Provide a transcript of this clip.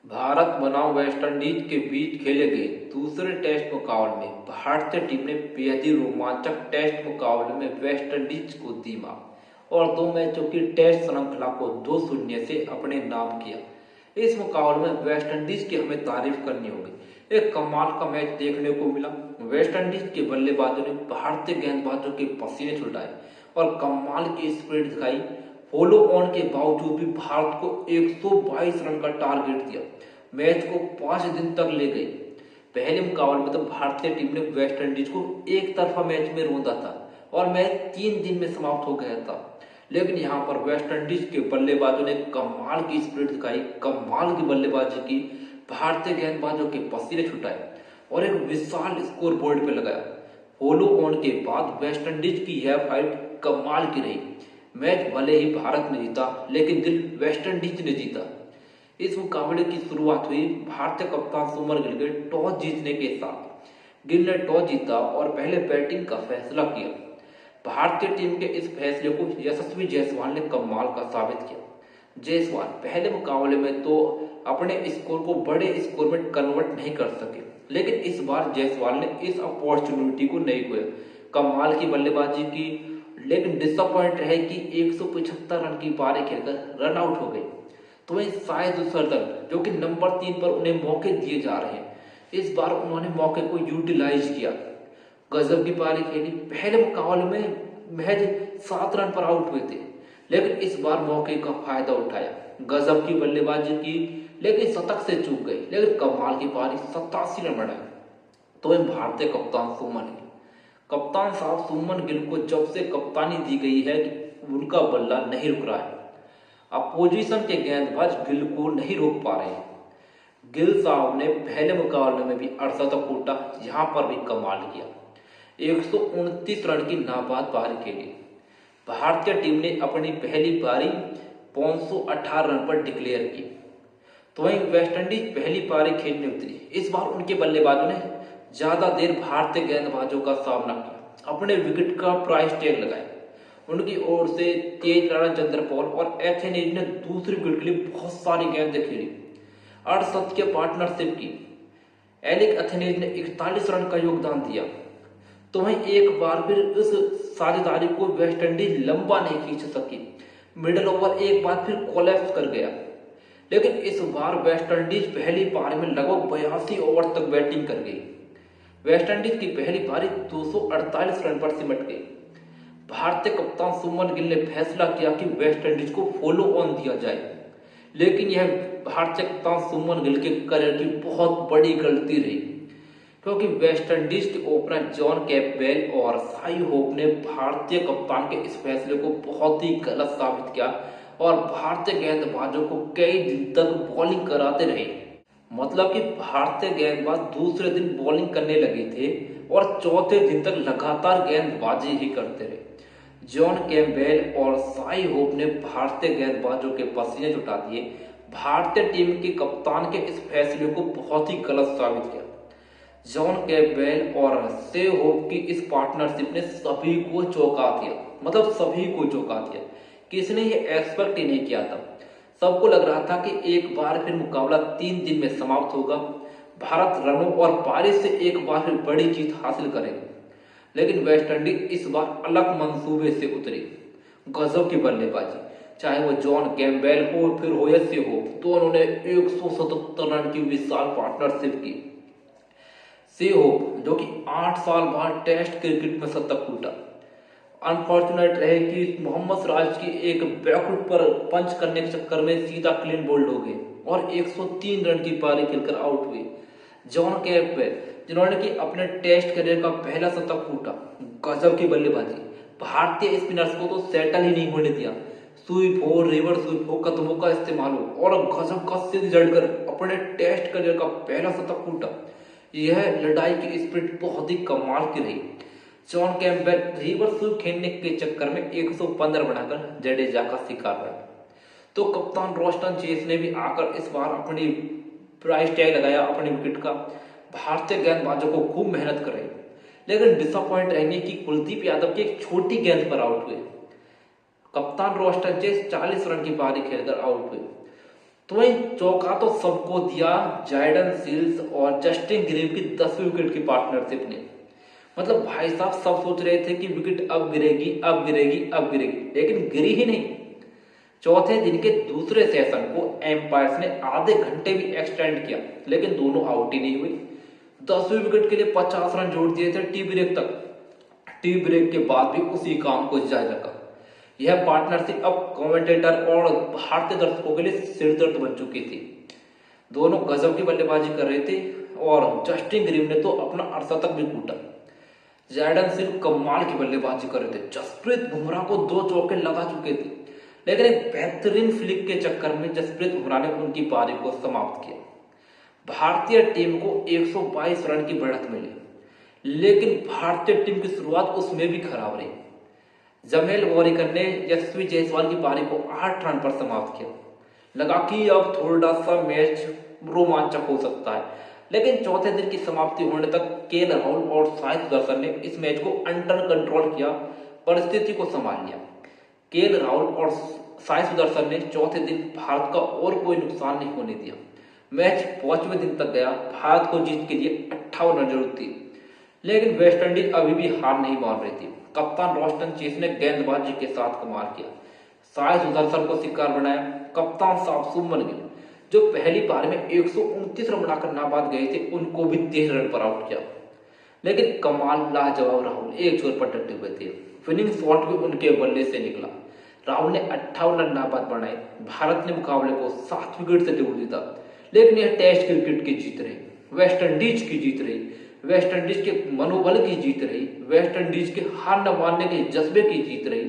भारत बनाम वेस्टइंडीज के बीच खेले गए दूसरे टेस्ट मुकाबले में भारतीय टीम ने बेहद ही रोमांचक टेस्ट मुकाबले में वेस्टइंडीज को दी मात और 2 मैचों की टेस्ट श्रृंखला को 2-0 से अपने नाम किया। इस मुकाबले में वेस्टइंडीज की हमें तारीफ करनी होगी। एक कमाल का मैच देखने को मिला। वेस्टइंडीज के बल्लेबाजों ने भारतीय गेंदबाजों के पसीने छुटाए और कमाल की स्पिरिट दिखाई। फॉलो ऑन के बावजूद भी भारत को 122 रन का टारगेट दिया। मैच को 5 दिन तक ले गई। पहले मुकाबले में तो भारतीय टीम ने वेस्टइंडीज को एक तरफा मैच में रोंदा था और मैच 3 दिन में समाप्त हो गया था। लेकिन यहाँ पर वेस्टइंडीज के बल्लेबाजों ने कमाल की स्पिरिट दिखाई, कमाल की बल्लेबाजी की, भारतीय गेंदबाजों के पसीने छुटाए और एक विशाल स्कोर बोर्ड पे लगाया। फॉलो ऑन के बाद वेस्टइंडीज की यह फाइट कमाल की रही। मैच भले ही भारत ने जीता लेकिन दिल वेस्टइंडीज ने जीता। इस मुकाबले की शुरुआत हुई भारतीय कप्तान सुमन गिल के टॉस जीतने के साथ। गिल ने टॉस जीता और पहले बैटिंग का फैसला किया। भारतीय टीम के इस फैसले को यशस्वी जायसवाल ने कमाल का साबित किया। जायसवाल पहले मुकाबले में तो अपने स्कोर को बड़े स्कोर में कन्वर्ट नहीं कर सके, लेकिन इस बार जायसवाल ने इस अपॉर्चुनिटी को नहीं खोया। कमाल की बल्लेबाजी की, लेकिन डिसअपॉइंट रहे कि 175 रन की पारी खेलकर रन आउट हो गए। तो वही शायद सरदल जो कि नंबर 3 पर उन्हें मौके दिए जा रहे हैं, इस बार उन्होंने मौके को यूटिलाइज किया। गजब की पारी खेली। पहले मुकाबले में महज 7 रन पर आउट हुए थे, लेकिन इस बार मौके का फायदा उठाया। गजब की बल्लेबाजी की, लेकिन शतक से चूक गई। लेकिन कमाल की पारी 87 रन बनाए। तो वही भारतीय कप्तान सुमन गिल, कप्तान साहब सुमन गिल को जब से कप्तानी दी गई है उनका बल्ला नहीं रुक रहा है। अपोजिशन के गेंदबाज गिल को नहीं रोक पा रहे हैं। गिल साहब ने पहले मुकाबले में भी 68 कूटा, यहाँ पर भी कमाल किया। 129 रन की नाबाद पारी खेली। भारतीय टीम ने अपनी पहली पारी 518 रन पर डिक्लेयर की। तो वहीं वेस्टइंडीज पहली पारी खेलने उतरी। इस बार उनके बल्लेबाजों ने ज्यादा देर भारतीय गेंदबाजों का सामना किया, अपने विकेट का प्राइस टैग लगाया। उनकी ओर से तेज राणा चंद्रपौल और एथेनेज ने दूसरी विकेट के लिए बहुत सारी गेंदें खेली। अड़सठ के पार्टनरशिप की। एलिक एथेनेज ने 41 रन का योगदान दिया। तो वहीं एक बार फिर इस साझेदारी को वेस्टइंडीज लंबा नहीं खींच सकी। मिडल ओवर एक बार फिर कोलैप्स कर गया। लेकिन इस बार वेस्टइंडीज पहली पारी में लगभग 82 ओवर तक बैटिंग कर गई। वेस्टइंडीज की पहली पारी 248 रन पर सिमट गई। भारतीय कप्तान सुमन गिल ने फैसला किया कि वेस्टइंडीज को फॉलो ऑन दिया जाए, लेकिन यह भारतीय कप्तान सुमन गिल के करियर की बहुत बड़ी गलती रही, क्योंकि वेस्टइंडीज के ओपनर जॉन कैम्पबेल और शाई होप ने भारतीय कप्तान के इस फैसले को बहुत ही गलत साबित किया और भारतीय गेंदबाजों को कई दिन तक बॉलिंग कराते रहे। मतलब कि भारतीय गेंदबाज दूसरे दिन बॉलिंग करने लगे थे और चौथे दिन तक लगातार गेंदबाजी ही करते रहे। जॉन कैम्पबेल और शाई होप ने भारतीय गेंदबाजों के पसीने छुटा दिए। भारतीय टीम के कप्तान के इस फैसले को बहुत ही गलत साबित किया। जॉन कैम्पबेल और शाई होप की इस पार्टनरशिप ने सभी को चौंका दिया। मतलब सभी को चौंका दिया। किसी ने ये एक्सपेक्ट ही नहीं किया था। सबको लग रहा था कि एक बार फिर मुकाबला 3 दिन में समाप्त होगा। भारत रनों और पारी से एक बार फिर बड़ी जीत हासिल करेगी। लेकिन वेस्टइंडीज इस बार अलग मंसूबे से उतरी। गजब की बल्लेबाजी, चाहे वो जॉन कैम्पबेल हो फिर हो या से हो, दोनों ने 177 रन की विशाल पार्टनरशिप की। से हो जो कि 8 साल बाद टेस्ट क्रिकेट में शतक कूटा। अनफॉर्चुनेट रहे कि मोहम्मद सिराज की एक बैकफुट पर पंच करने के चक्कर में सीधा क्लीन बोल्ड हो गए और 103 रन की पारी खेलकर आउट हुए। जॉन कैम्पबेल जिन्होंने कि अपने टेस्ट करियर का पहला शतक कूटा। गजब की बल्लेबाजी। भारतीय स्पिनर्स को तो सेटल ही नहीं होने दिया। स्वीप हो, रिवर्स स्वीप हो, कदमों का इस्तेमाल हो और गजब का सिर जड़कर अपने टेस्ट करियर का पहला शतक कूटा। यह लड़ाई की स्पिरिट बहुत ही कमाल की रही। जॉन कैम्पबेल रिवर्स स्वीप खेलने के चक्कर में 115 बनाकर जडेजा का शिकार बना। तो कप्तान रोस्टन चेस ने भी आकर इस बार अपनी प्राइस टैग लगाया अपने विकेट का। भारतीय गेंदबाजों को खूब मेहनत कर रहे, लेकिन डिसअपॉइंट रहने की कुलदीप यादव की एक छोटी गेंद पर आउट हुए। कप्तान रोस्टन चेस 40 रन की पारी खेलकर आउट हुए। तो वहीं चौका तो सबको दिया जायडन सील्स और जस्टिन ग्रीव की 10वीं विकेट की पार्टनरशिप ने। मतलब भाई साहब सब सोच रहे थे कि विकेट अब गिरेगी अब गिरेगी अब गिरेगी, लेकिन गिरी ही नहीं। चौथे दिन के दूसरे सेशन को एम्पायर्स ने आधे घंटे भी एक्सटेंड किया, लेकिन दोनों आउट ही नहीं हुई। 10वीं विकेट के लिए 50 रन जोड़ दिए थे टी ब्रेक तक। टी ब्रेक के बाद भी उसी काम को जारी रखा। यह पार्टनरशिप अब कमेंटेटर और भारतीय दर्शकों के लिए सिरदर्द बन चुकी थी। दोनों गजब की बल्लेबाजी कर रहे थे और जस्टिन ग्रीव ने तो अपना अर्धशतक भी कूटा। जैडन सिर्फ कमाल की बल्लेबाजी कर रहे थे। जसप्रीत बुमराह को 2 चौके लगा चुके थे, लेकिन एक बेहतरीन फ्लिक के चक्कर में जसप्रीत बुमराह ने उनकी पारी को समाप्त किया। भारतीय टीम को 122 रन की बढ़त मिली, लेकिन भारतीय टीम की शुरुआत उसमें भी खराब रही। जमेल वॉरिकर ने यशस्वी जायसवाल की पारी को 8 रन पर समाप्त किया। लगा कि अब थोड़ा सा मैच रोमांचक हो सकता है, लेकिन चौथे दिन की समाप्ति होने तक केएल राहुल और साई सुदर्शन ने इस मैच को अंडर कंट्रोल किया, परिस्थिति को संभाल लिया। केएल राहुल और साई सुदर्शन ने चौथे दिन भारत का और कोई नुकसान नहीं होने दिया। मैच 5वें दिन तक गया। भारत को जीत के लिए 58 रन जरूरत थी, लेकिन वेस्टइंडीज अभी भी हार नहीं मान रही थी। कप्तान रोस्टन चेस ने गेंदबाजी के साथ कमाल किया, साई सुदर्शन को शिकार बनाया। कप्तान साहब शुभमन गिल, जो पहली पारी में 129 रन बनाकर नाबाद गए थे, उनको भी 13 रन पर आउट किया। लेकिन कमाल लाजवाब राहुल एक छोर पर डटे हुए थे। विनिंग शॉट भी उनके बल्ले से निकला। राहुल ने 58 रन नाबाद बनाए। भारत ने मुकाबले को 7 विकेट से जोड़ दिया। लेकिन यह टेस्ट क्रिकेट की जीत रही, वेस्टइंडीज की जीत रही, वेस्टइंडीज के मनोबल की जीत रही, वेस्टइंडीज के हार न मानने के जज्बे की जीत रही।